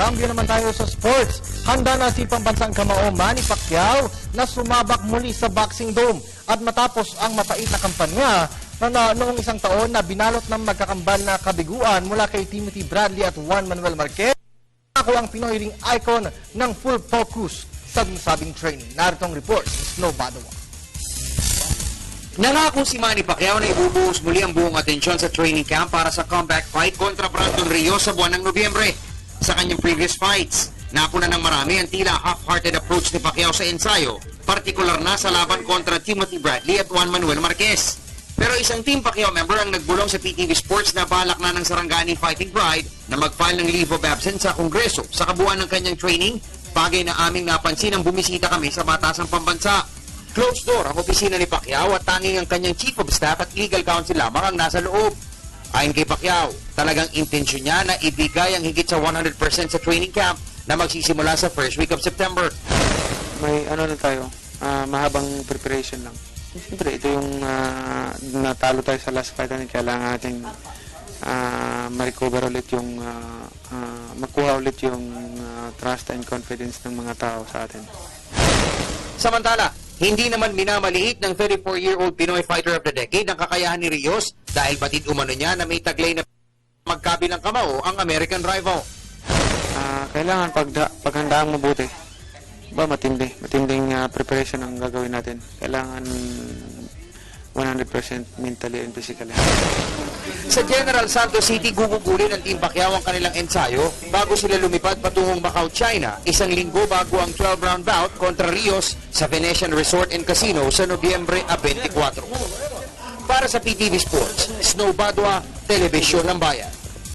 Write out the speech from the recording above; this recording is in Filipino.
Cambio naman tayo sa sports. Handa na si pambansang kamao Manny Pacquiao na sumabak muli sa Boxing Dome. At matapos ang mapait na kampanya na noong isang taon na binalot ng magkakambal na kabiguan mula kay Timothy Bradley at Juan Manuel Marquez, ako ang Pinoy ring icon ng full focus sa nasabing training. Narito ang report ni Snow Badawa. Nangako si Manny Pacquiao na ibubuhos muli ang buong atensyon sa training camp para sa comeback fight kontra Brandon Rios sa buwan ng Nobyembre. Sa kanyang previous fights, napuna ng marami ang tila half-hearted approach ni Pacquiao sa ensayo, partikular na sa laban kontra Timothy Bradley at Juan Manuel Marquez. Pero isang Team Pacquiao member ang nagbulong sa PTV Sports na balak na ng Sarangani Fighting Pride na mag-file ng leave of absence sa Kongreso sa kabuuan ng kanyang training, bagay na aming napansin ang bumisita kami sa batasang pambansa. Closed door ang opisina ni Pacquiao at tanging ang kanyang chief of staff at legal counsel lamang ang nasa loob. Ayon kay Pacquiao, talagang intensyon niya na ibigay ang higit sa 100% sa training camp na magsisimula sa first week of September. May ano na tayo, mahabang preparation lang. Siyempre, ito yung natalo tayo sa last fight natin, kailangan natin ma-recover ulit yung, makuha ulit yung trust and confidence ng mga tao sa atin. Samantala, hindi naman minamaliit ng 34-year-old Pinoy Fighter of the Decade ang kakayahan ni Rios dahil batid umano niya na may taglay na magkabilang kamao ang American rival. Kailangan paghandaang mabuti. Matinding preparation ang gagawin natin. Kailangan 100% mentally and physically. Sa General Santos City, gugugulin ng Team Pacquiao ang kanilang ensayo bago sila lumipad patungong Macau, China, isang linggo bago ang 12-round bout kontra Rios sa Venetian Resort and Casino sa Nobyembre 24. Para sa PTV Sports, Snow Badwa, Telebisyon ng Bayan.